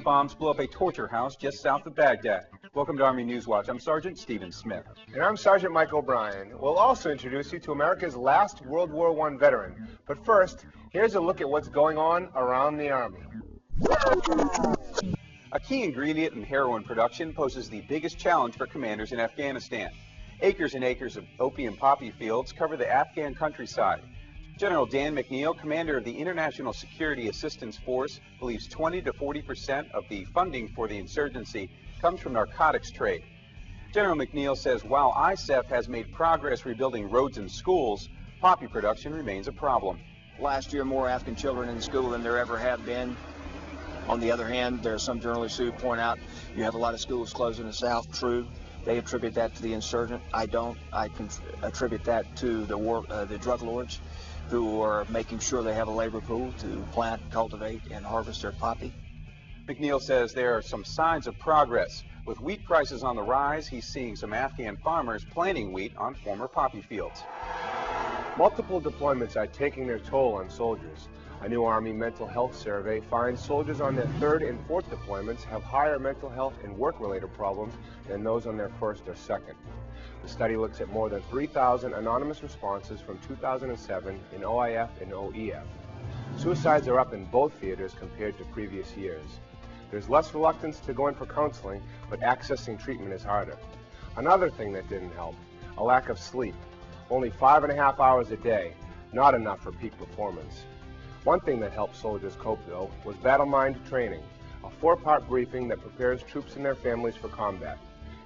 bombs blew up a torture house just south of Baghdad. Welcome to Army Newswatch. I'm Sergeant Stephen Smith. And I'm Sergeant Mike O'Brien. We'll also introduce you to America's last World War I veteran. But first, here's a look at what's going on around the Army. A key ingredient in heroin production poses the biggest challenge for commanders in Afghanistan. Acres and acres of opium poppy fields cover the Afghan countryside. General Dan McNeil, commander of the International Security Assistance Force, believes 20 to 40% of the funding for the insurgency comes from narcotics trade. General McNeil says while ISAF has made progress rebuilding roads and schools, poppy production remains a problem. Last year, more Afghan children in school than there ever have been. On the other hand, there are some journalists who point out you have a lot of schools closed in the South. True. They attribute that to the insurgent. I don't. I can attribute that to the drug lords who are making sure they have a labor pool to plant, cultivate, and harvest their poppy. McNeil says there are some signs of progress. With wheat prices on the rise, he's seeing some Afghan farmers planting wheat on former poppy fields. Multiple deployments are taking their toll on soldiers. A new Army mental health survey finds soldiers on their third and fourth deployments have higher mental health and work-related problems than those on their first or second. The study looks at more than 3,000 anonymous responses from 2007 in OIF and OEF. Suicides are up in both theaters compared to previous years. There's less reluctance to go in for counseling, but accessing treatment is harder. Another thing that didn't help, a lack of sleep. Only 5.5 hours a day, not enough for peak performance. One thing that helped soldiers cope, though, was Battle Mind training, a 4-part briefing that prepares troops and their families for combat.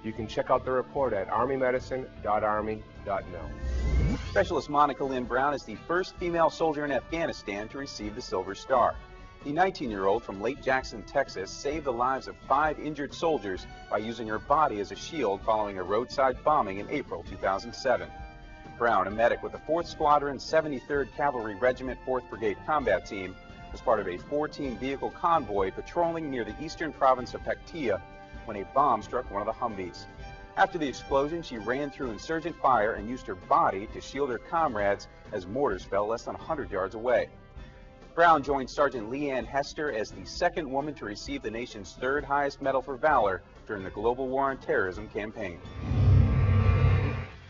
You can check out the report at Army.mil. Specialist Monica Lynn Brown is the first female soldier in Afghanistan to receive the Silver Star. The 19-year-old from Lake Jackson, Texas, saved the lives of 5 injured soldiers by using her body as a shield following a roadside bombing in April 2007. Brown, a medic with the 4th Squadron, 73rd Cavalry Regiment, 4th Brigade Combat Team, was part of a 14 vehicle convoy patrolling near the eastern province of Paktia when a bomb struck one of the Humvees. After the explosion, she ran through insurgent fire and used her body to shield her comrades as mortars fell less than 100 yards away. Brown joined Sergeant Leanne Hester as the second woman to receive the nation's 3rd highest medal for valor during the global war on terrorism campaign.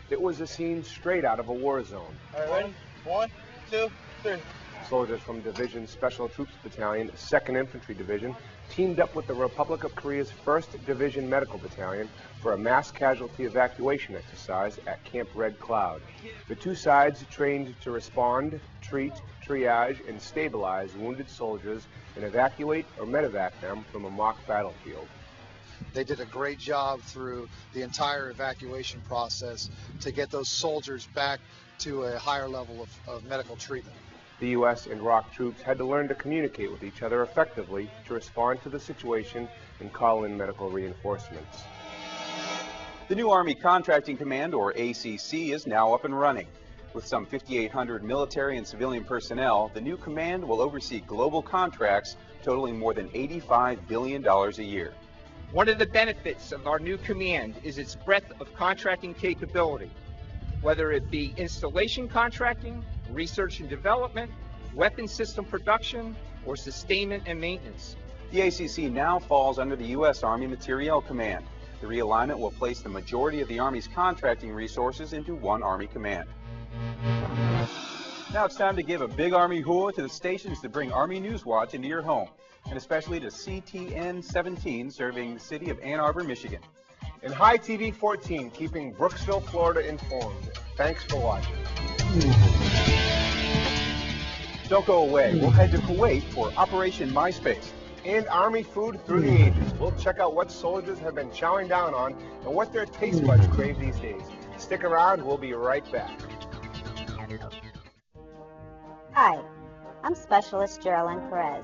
It was a scene straight out of a war zone. All right, ready? 1, 2, 3. Soldiers from Division Special Troops Battalion, 2nd Infantry Division, teamed up with the Republic of Korea's 1st Division Medical Battalion for a mass casualty evacuation exercise at Camp Red Cloud. The two sides trained to respond, treat, triage, and stabilize wounded soldiers and evacuate or medevac them from a mock battlefield. They did a great job through the entire evacuation process to get those soldiers back to a higher level of medical treatment. The U.S. and ROK troops had to learn to communicate with each other effectively to respond to the situation and call in medical reinforcements. The new Army Contracting Command, or ACC, is now up and running. With some 5,800 military and civilian personnel, the new command will oversee global contracts totaling more than $85 billion a year. One of the benefits of our new command is its breadth of contracting capability, whether it be installation contracting, research and development, weapon system production, or sustainment and maintenance. The ACC now falls under the U.S. Army Materiel Command. The realignment will place the majority of the Army's contracting resources into one Army command. Now it's time to give a big Army hooah to the stations that bring Army Newswatch into your home, and especially to CTN 17 serving the city of Ann Arbor, Michigan. And High TV 14 keeping Brooksville, Florida informed. Thanks for watching. Don't go away. We'll head to Kuwait for Operation MySpace. And Army food through the ages. We'll check out what soldiers have been chowing down on and what their taste buds crave these days. Stick around, we'll be right back. Hi, I'm Specialist Geraldine Perez.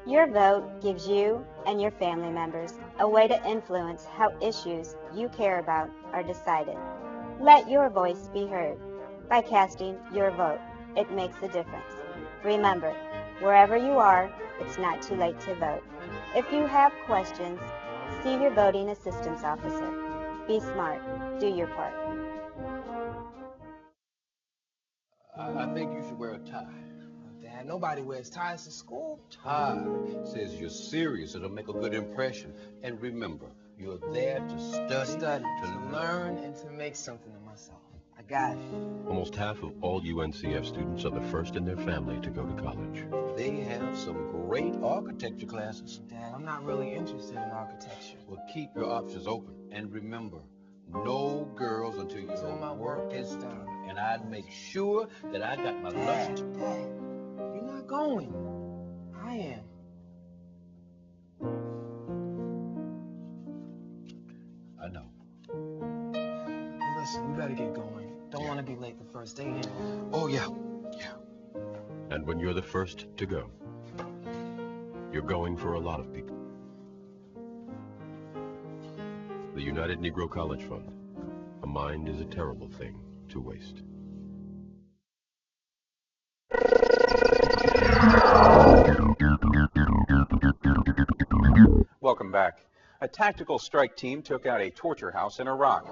Your vote gives you and your family members a way to influence how issues you care about are decided. Let your voice be heard. By casting your vote, it makes a difference. Remember, wherever you are, it's not too late to vote. If you have questions, see your voting assistance officer. Be smart. Do your part. I think you should wear a tie. Dad, Dad, nobody wears ties to school. Tie says you're serious. It'll make a good impression. And remember, you're there to study, to learn, and to make something of myself. I got it. Almost half of all UNCF students are the first in their family to go to college. They have some great architecture classes. Dad, I'm not really interested in architecture. Well, keep your options open. And remember, no girls until your work is done. And I'd make sure that I got my lunch. Dad, you're not going. I am. I know. Well, listen, we better get going. Don't want to be late the first day here. Oh, yeah. And when you're the first to go, you're going for a lot of people. The United Negro College Fund. A mind is a terrible thing to waste. Welcome back. A tactical strike team took out a torture house in Iraq.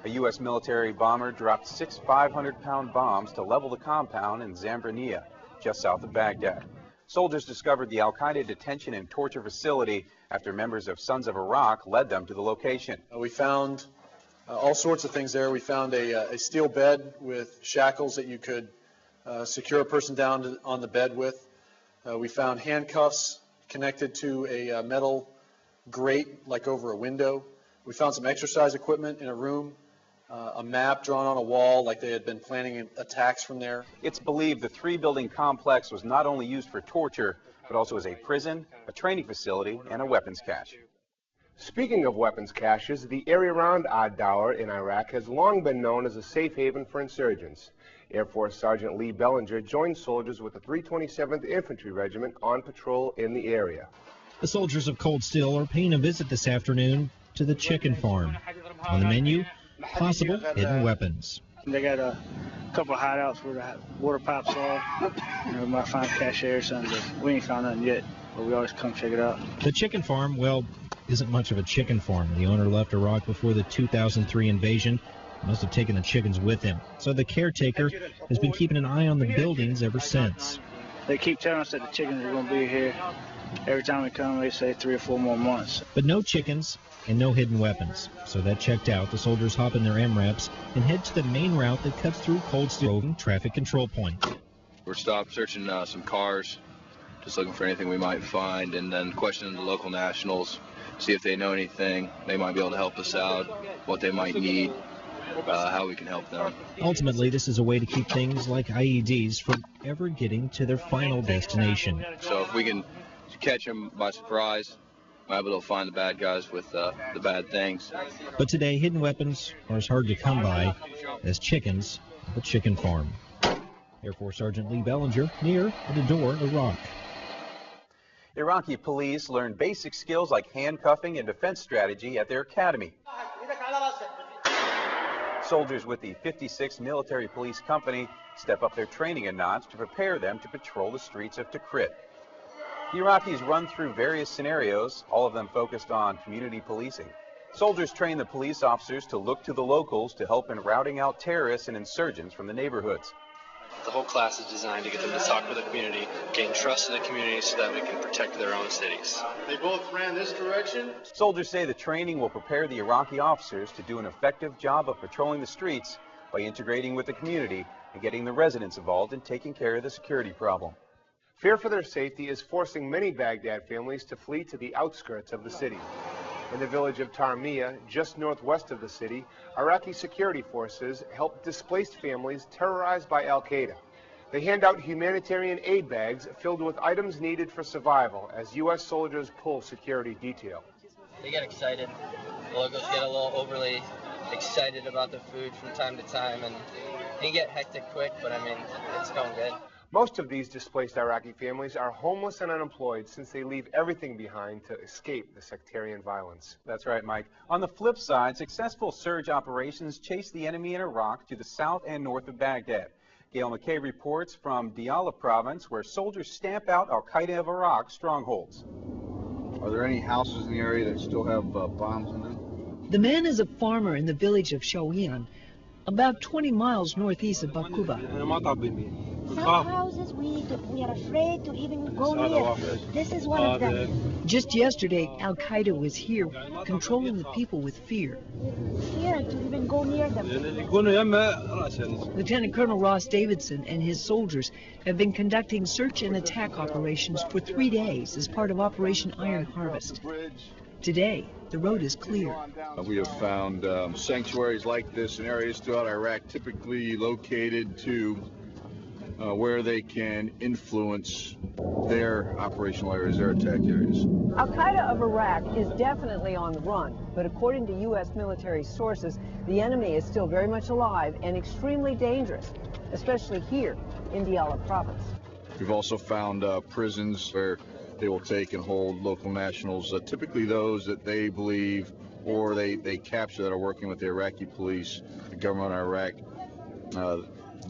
A U.S. military bomber dropped 6 500-pound bombs to level the compound in Zambrania, just south of Baghdad. Soldiers discovered the al-Qaeda detention and torture facility after members of Sons of Iraq led them to the location. We found all sorts of things there. We found a steel bed with shackles that you could secure a person down on the bed with. We found handcuffs connected to a metal grate like over a window. We found some exercise equipment in a room. A map drawn on a wall like they had been planning attacks from there. It's believed the 3-building complex was not only used for torture, but also as a prison, a training facility, and a weapons cache. Speaking of weapons caches, the area around Ad-Dawer in Iraq has long been known as a safe haven for insurgents. Air Force Sergeant Lee Bellinger joined soldiers with the 327th Infantry Regiment on patrol in the area. The soldiers of Cold Steel are paying a visit this afternoon to the chicken farm. On the menu, possible hidden weapons. They got a couple of hideouts where the water pipes are. We might find cache or something, but we ain't found nothing yet. But we always come check it out. The chicken farm, well, isn't much of a chicken farm. The owner left Iraq before the 2003 invasion. Must have taken the chickens with him. So the caretaker has been keeping an eye on the buildings ever since. They keep telling us that the chickens are going to be here. Every time we come, they say 3 or 4 more months. But no chickens and no hidden weapons. So that checked out. The soldiers hop in their MRAPs and head to the main route that cuts through Cold Steel traffic control point. We're stopped searching some cars, just looking for anything we might find, and then questioning the local nationals, see if they know anything. They might be able to help us out, what they might need, how we can help them. Ultimately, this is a way to keep things like IEDs from ever getting to their final destination. So if we can catch them by surprise, might be able to find the bad guys with the bad things. But today, hidden weapons are as hard to come by as chickens at the chicken farm. Air Force Sergeant Lee Bellinger near Ad-Dawer, Iraq. Iraqi police learned basic skills like handcuffing and defense strategy at their academy. Soldiers with the 56th Military Police Company step up their training a notch to prepare them to patrol the streets of Tikrit. The Iraqis run through various scenarios, all of them focused on community policing. Soldiers train the police officers to look to the locals to help in routing out terrorists and insurgents from the neighborhoods. The whole class is designed to get them to talk with the community, gain trust in the community so that we can protect their own cities. They both ran this direction. Soldiers say the training will prepare the Iraqi officers to do an effective job of patrolling the streets by integrating with the community and getting the residents involved in taking care of the security problem. Fear for their safety is forcing many Baghdad families to flee to the outskirts of the city. In the village of Tarmiya, just northwest of the city, Iraqi security forces help displaced families terrorized by al-Qaeda. They hand out humanitarian aid bags filled with items needed for survival as U.S. soldiers pull security detail. They get excited. The locals get a little overly excited about the food from time to time, and it can get hectic quick, but I mean, it's going good. Most of these displaced Iraqi families are homeless and unemployed since they leave everything behind to escape the sectarian violence. That's right, Mike. On the flip side, successful surge operations chased the enemy in Iraq to the south and north of Baghdad. Gail McKay reports from Diyala province, where soldiers stamp out al-Qaeda of Iraq strongholds. Are there any houses in the area that still have bombs in them? The man is a farmer in the village of Shawian. about 20 miles northeast of Bakuba. Some houses we are afraid to even go near. This is one of them. Just yesterday, Al-Qaeda was here, controlling the people with fear. Scared to even go near them. Lieutenant Colonel Ross Davidson and his soldiers have been conducting search and attack operations for 3 days as part of Operation Iron Harvest. Today, the road is clear. We have found sanctuaries like this in areas throughout Iraq, typically located to where they can influence their operational areas, their attack areas. Al-Qaeda of Iraq is definitely on the run, but according to U.S. military sources, the enemy is still very much alive and extremely dangerous, especially here in Diyala province. We've also found prisons where they will take and hold local nationals, typically those that they believe or they capture that are working with the Iraqi police, the government of Iraq.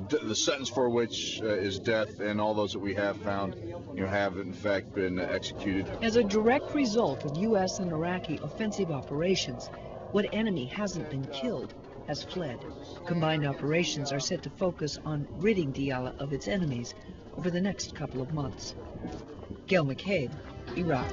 The sentence for which is death, and all those that we have found, have in fact been executed. As a direct result of U.S. and Iraqi offensive operations, what enemy hasn't been killed has fled. Combined operations are set to focus on ridding Diyala of its enemies over the next couple of months. Gail McCabe, Iraq.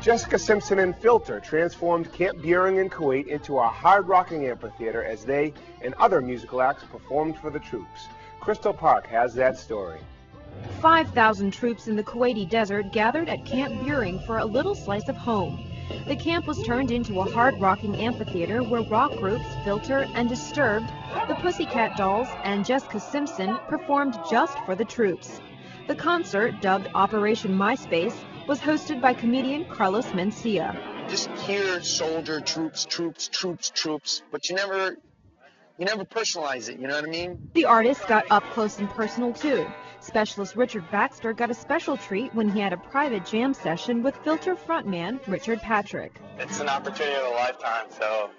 Jessica Simpson and Filter transformed Camp Buehring in Kuwait into a hard-rocking amphitheater as they and other musical acts performed for the troops. Crystal Park has that story. 5,000 troops in the Kuwaiti desert gathered at Camp Buehring for a little slice of home. The camp was turned into a hard-rocking amphitheater where rock groups Filter and Disturbed, the Pussycat Dolls, and Jessica Simpson performed just for the troops. The concert, dubbed Operation MySpace, was hosted by comedian Carlos Mencia. Just hear soldier, troops, but you never personalize it, you know what I mean? The artists got up close and personal too. Specialist Richard Baxter got a special treat when he had a private jam session with Filter frontman Richard Patrick. It's an opportunity of a lifetime, so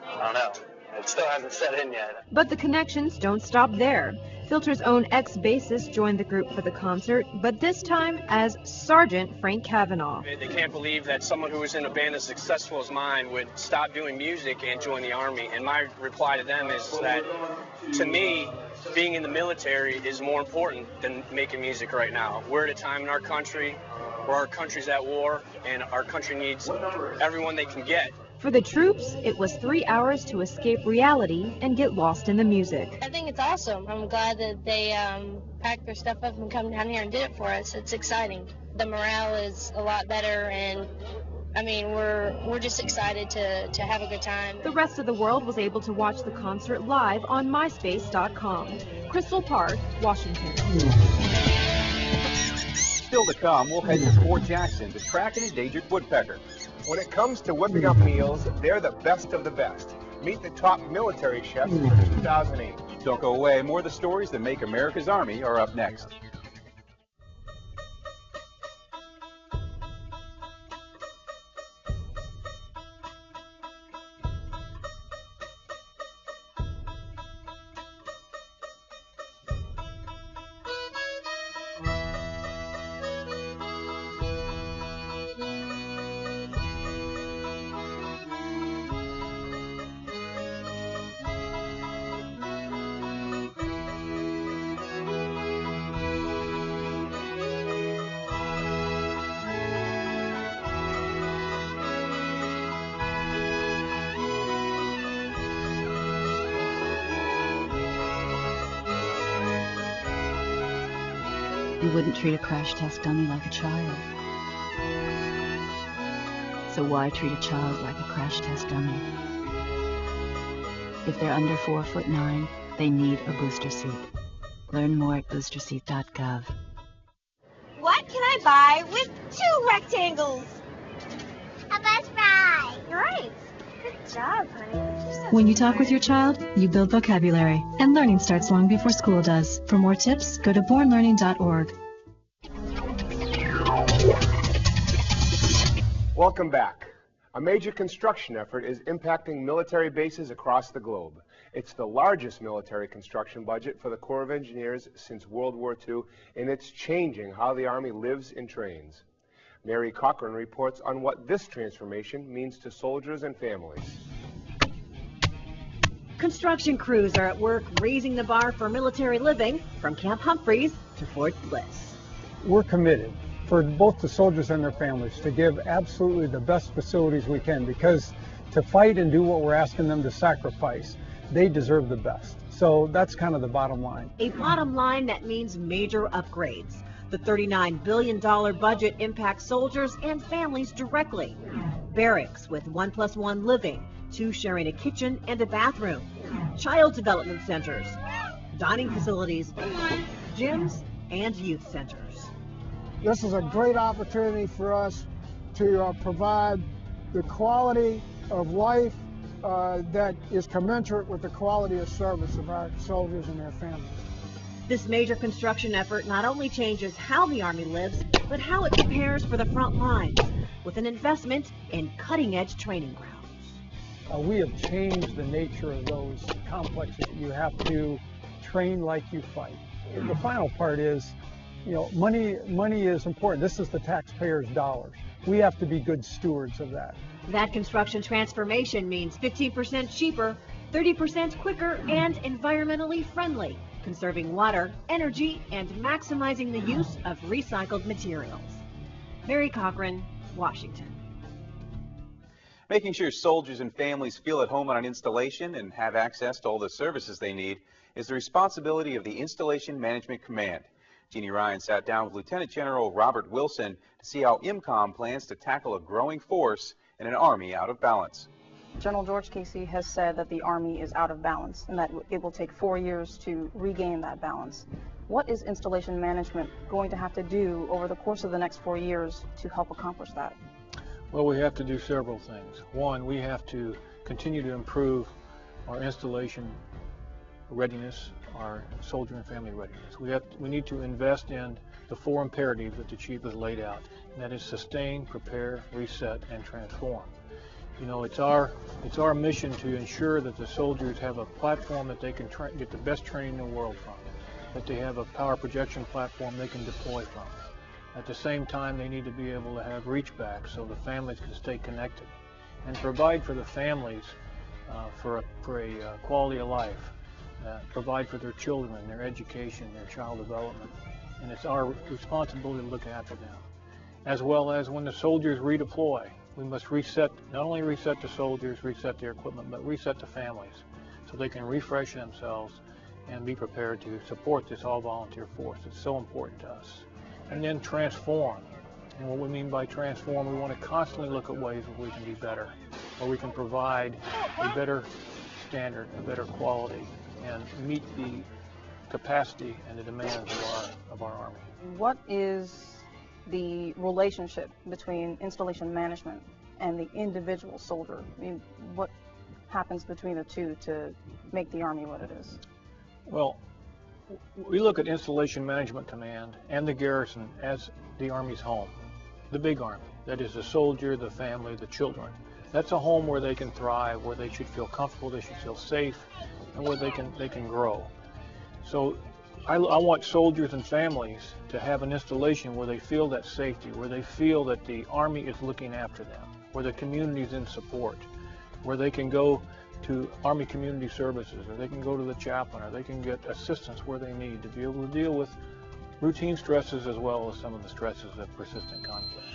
I don't know. It still hasn't set in yet. But the connections don't stop there. Filter's own ex-bassist joined the group for the concert, but this time as Sergeant Frank Kavanaugh. They can't believe that someone who was in a band as successful as mine would stop doing music and join the Army. And my reply to them is that, to me, being in the military is more important than making music right now. We're at a time in our country where our country's at war and our country needs everyone they can get. For the troops, it was 3 hours to escape reality and get lost in the music. I think it's awesome. I'm glad that they packed their stuff up and come down here and did it for us. It's exciting. The morale is a lot better, and I mean, we're just excited to have a good time. The rest of the world was able to watch the concert live on MySpace.com. Crystal Park, Washington. Still to come, we'll head to Fort Jackson to track an endangered woodpecker. When it comes to whipping up meals, they're the best of the best. Meet the top military chefs in 2008. Don't go away. More of the stories that make America's Army are up next. You wouldn't treat a crash test dummy like a child. So why treat a child like a crash test dummy? If they're under 4'9", they need a booster seat. Learn more at boosterseat.gov. What can I buy with 2 rectangles? A bus ride. You're right. Good job, honey. When you talk with your child, you build vocabulary, and learning starts long before school does. For more tips, go to bornlearning.org. Welcome back. A major construction effort is impacting military bases across the globe. It's the largest military construction budget for the Corps of Engineers since World War II, and it's changing how the Army lives and trains. Mary Cochran reports on what this transformation means to soldiers and families. Construction crews are at work raising the bar for military living from Camp Humphreys to Fort Bliss. We're committed for both the soldiers and their families to give absolutely the best facilities we can, because to fight and do what we're asking them to sacrifice, they deserve the best. So that's kind of the bottom line. A bottom line that means major upgrades. The $39 billion budget impacts soldiers and families directly. Barracks with 1+1 living, 2 sharing a kitchen and a bathroom. Child development centers, dining facilities, gyms, and youth centers. This is a great opportunity for us to provide the quality of life that is commensurate with the quality of service of our soldiers and their families. This major construction effort not only changes how the Army lives, but how it prepares for the front lines, with an investment in cutting-edge training grounds. We have changed the nature of those complexes. You have to train like you fight. The final part is, you know, money is important. This is the taxpayers' dollars. We have to be good stewards of that. That construction transformation means 15% cheaper, 30% quicker, and environmentally friendly, conserving water, energy, and maximizing the use of recycled materials. Mary Cochran, Washington. Making sure soldiers and families feel at home on an installation and have access to all the services they need is the responsibility of the Installation Management Command. Jeannie Ryan sat down with Lieutenant General Robert Wilson to see how IMCOM plans to tackle a growing force in an Army out of balance. General George Casey has said that the Army is out of balance and that it will take 4 years to regain that balance. What is installation management going to have to do over the course of the next 4 years to help accomplish that? Well, we have to do several things. One, we have to continue to improve our installation readiness, our soldier and family readiness. We need to invest in the 4 imperatives that the Chief has laid out, and that is sustain, prepare, reset, and transform. You know, it's our mission to ensure that the soldiers have a platform that they can get the best training in the world from, that they have a power projection platform they can deploy from. At the same time, they need to be able to have reach back so the families can stay connected, and provide for the families for a quality of life, provide for their children, their education, their child development. And it's our responsibility to look after them. As well as when the soldiers redeploy, we must reset, not only reset the soldiers, reset their equipment, but reset the families so they can refresh themselves and be prepared to support this all-volunteer force. It's so important to us. And then transform. And what we mean by transform, we want to constantly look at ways where we can be better, where we can provide a better standard, a better quality, and meet the capacity and the demands of our Army. What is the relationship between installation management and the individual soldier? I mean, what happens between the two to make the Army what it is? Well, we look at Installation Management Command and the garrison as the Army's home, the big Army. That is the soldier, the family, the children. That's a home where they can thrive, where they should feel comfortable, they should feel safe, and where they can grow. So I want soldiers and families to have an installation where they feel that safety, where they feel that the Army is looking after them, where the community is in support, where they can go to Army Community Services, or they can go to the chaplain, or they can get assistance where they need to be able to deal with routine stresses as well as some of the stresses of persistent conflict.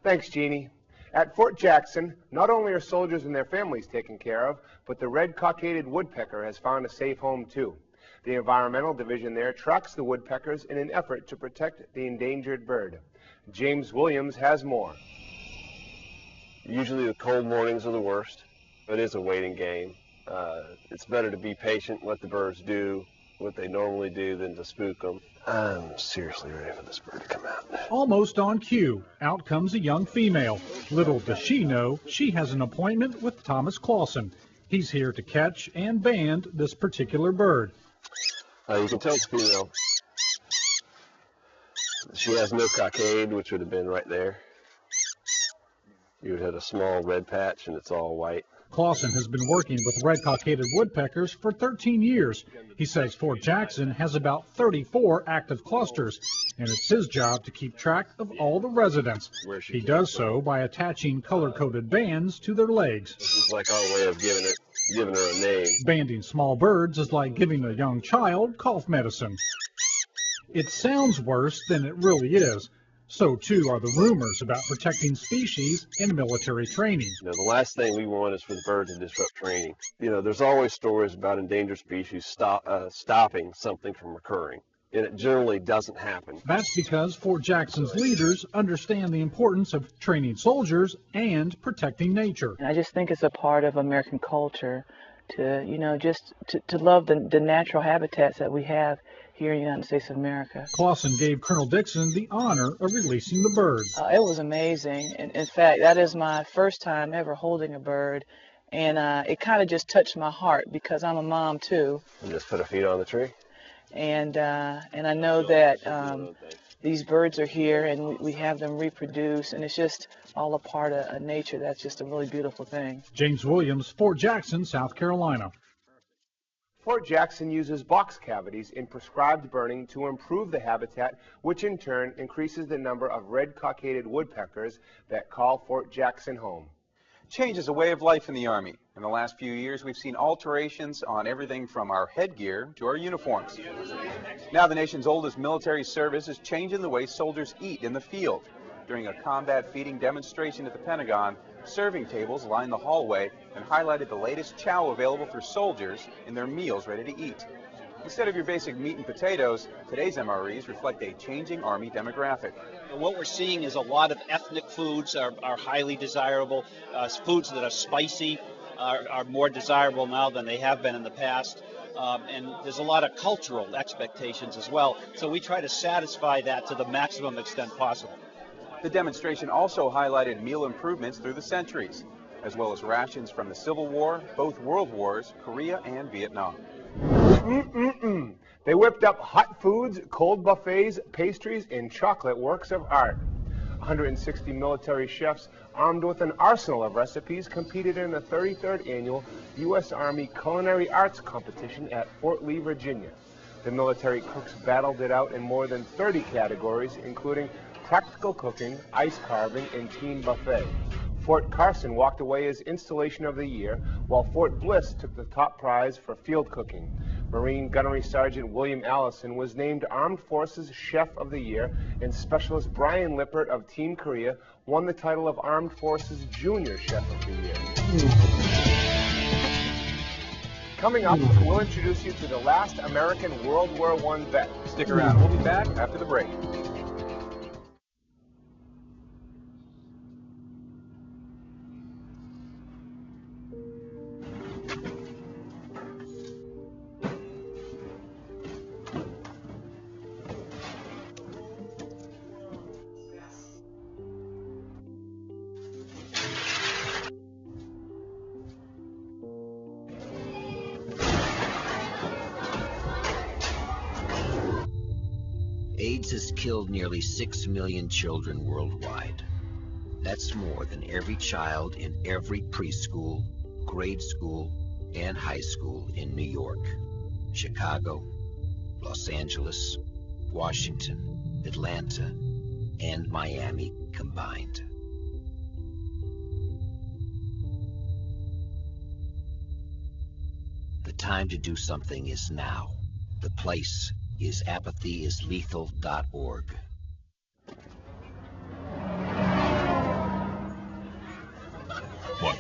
Thanks, Jeannie. At Fort Jackson, not only are soldiers and their families taken care of, but the red cockaded woodpecker has found a safe home too. The Environmental Division there tracks the woodpeckers in an effort to protect the endangered bird. James Williams has more. Usually the cold mornings are the worst. It is a waiting game. It's better to be patient, let the birds do what they normally do than to spook them. I'm seriously ready for this bird to come out. Almost on cue, out comes a young female. Little does she know, she has an appointment with Thomas Clausen. He's here to catch and band this particular bird. You can tell it's female. She has no cockade, which would have been right there. You would have a small red patch, and it's all white. Clausen has been working with red-cockaded woodpeckers for 13 years. He says Fort Jackson has about 34 active clusters, and it's his job to keep track of all the residents. He does so by attaching color-coded bands to their legs. This is like our way of giving her a name. Banding small birds is like giving a young child cough medicine. It sounds worse than it really is. So, too, are the rumors about protecting species in military training. You know, the last thing we want is for the bird to disrupt training. You know, there's always stories about endangered species stopping something from occurring, and it generally doesn't happen. That's because Fort Jackson's leaders understand the importance of training soldiers and protecting nature. I just think it's a part of American culture to, you know, just to love the natural habitats that we have here in the United States of America. Clausen gave Colonel Dixon the honor of releasing the birds. It was amazing. In fact, that is my first time ever holding a bird, and it kind of just touched my heart because I'm a mom too. And just put a feed on the tree. And I know that these birds are here, and we have them reproduce, and it's just all a part of nature. That's just a really beautiful thing. James Williams, Fort Jackson, South Carolina. Fort Jackson uses box cavities in prescribed burning to improve the habitat, which in turn increases the number of red-cockaded woodpeckers that call Fort Jackson home. Change is a way of life in the Army. In the last few years, we've seen alterations on everything from our headgear to our uniforms. Now the nation's oldest military service is changing the way soldiers eat in the field. During a combat feeding demonstration at the Pentagon, serving tables lined the hallway and highlighted the latest chow available for soldiers in their meals ready to eat. Instead of your basic meat and potatoes, today's MREs reflect a changing Army demographic. What we're seeing is a lot of ethnic foods are highly desirable. Foods that are spicy are more desirable now than they have been in the past. And there's a lot of cultural expectations as well. So we try to satisfy that to the maximum extent possible. The demonstration also highlighted meal improvements through the centuries, as well as rations from the Civil War, both World Wars, Korea and Vietnam. They whipped up hot foods, cold buffets, pastries, and chocolate works of art. 160 military chefs armed with an arsenal of recipes competed in the 33rd annual U.S. Army Culinary Arts Competition at Fort Lee, Virginia. The military cooks battled it out in more than 30 categories, including practical cooking, ice carving, and team buffet. Fort Carson walked away as Installation of the Year, while Fort Bliss took the top prize for field cooking. Marine Gunnery Sergeant William Allison was named Armed Forces Chef of the Year, and Specialist Brian Lippert of Team Korea won the title of Armed Forces Junior Chef of the Year. Coming up, we'll introduce you to the last American World War I vet. Stick around. We'll be back after the break. AIDS has killed nearly 6 million children worldwide. That's more than every child in every preschool, grade school, and high school in New York, Chicago, Los Angeles, Washington, Atlanta, and Miami combined. The time to do something is now. The place is apathyisLethal.org. What?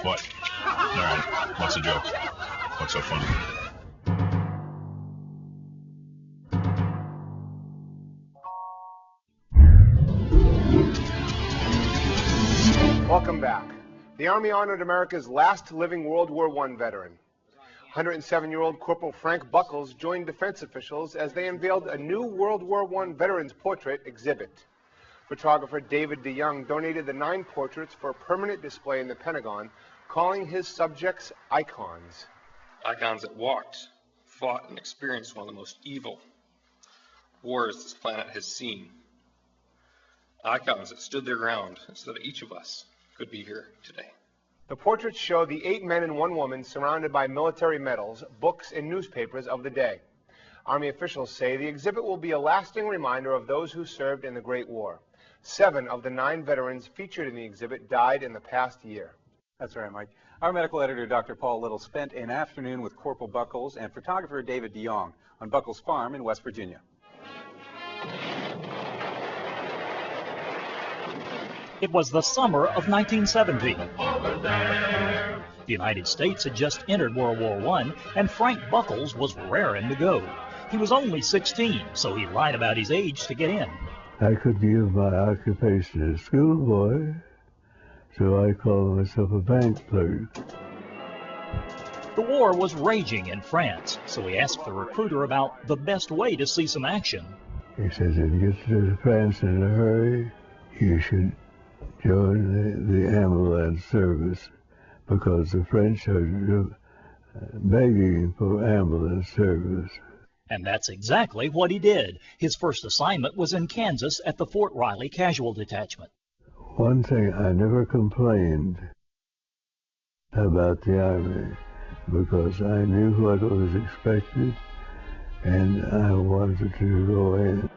All right, what's the joke? What's so funny? Welcome back. The Army honored America's last living World War I veteran. 107-year-old Corporal Frank Buckles joined defense officials as they unveiled a new World War I veterans portrait exhibit. Photographer David DeYoung donated the 9 portraits for permanent display in the Pentagon, calling his subjects icons. Icons that walked, fought, and experienced one of the most evil wars this planet has seen. Icons that stood their ground so that each of us could be here today. The portraits show the 8 men and 1 woman surrounded by military medals, books, and newspapers of the day. Army officials say the exhibit will be a lasting reminder of those who served in the Great War. 7 of the 9 veterans featured in the exhibit died in the past year. That's right, Mike. Our medical editor, Dr. Paul Little, spent an afternoon with Corporal Buckles and photographer David DeYoung on Buckles Farm in West Virginia. It was the summer of 1917. The United States had just entered World War I, and Frank Buckles was raring to go. He was only 16, so he lied about his age to get in. I could give my occupation as schoolboy, so I called myself a bank clerk. The war was raging in France, so he asked the recruiter about the best way to see some action. He says, if you get to France in a hurry, you should join the ambulance service, because the French are begging for ambulance service. And that's exactly what he did. His first assignment was in Kansas at the Fort Riley Casual Detachment. One thing, I never complained about the Army, because I knew what was expected, and I wanted to go in.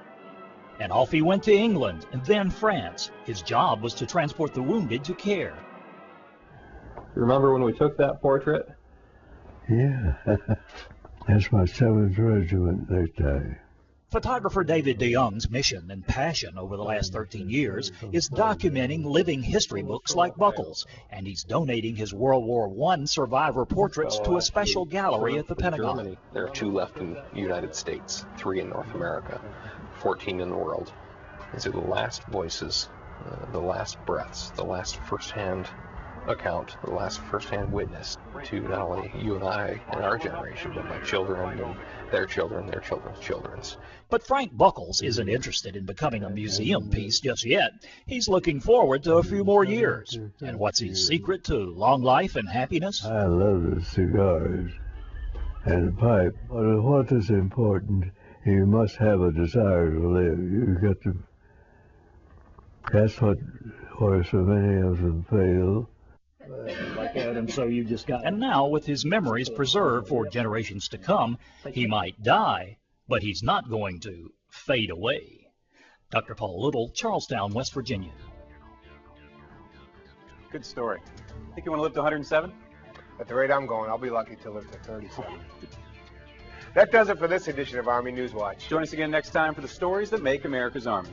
And off he went to England and then France. His job was to transport the wounded to care. Remember when we took that portrait? Yeah, that's my 7th regiment necktie. Photographer David DeYoung's mission and passion over the last 13 years is documenting living history books like Buckles, and he's donating his World War I survivor portraits to a special gallery at the Pentagon. Germany, there are 2 left in the United States, 3 in North America, 14 in the world. These are the last voices, the last breaths, the last firsthand account, the last firsthand witness to not only you and I and our generation, but my children and their children, their children's children's. But Frank Buckles isn't interested in becoming a museum piece just yet. He's looking forward to a few more years. And what's his secret to long life and happiness? I love the cigars and the pipe. But what is important, you must have a desire to live. You got to. That's where so many of them fail. Like that, and so you just got. And now, with his memories preserved for generations to come, he might die, but he's not going to fade away. Dr. Paul Little, Charlestown, West Virginia. Good story. Think you want to live to 107? At the rate I'm going, I'll be lucky to live to 37. That does it for this edition of Army Newswatch. Join us again next time for the stories that make America's Army.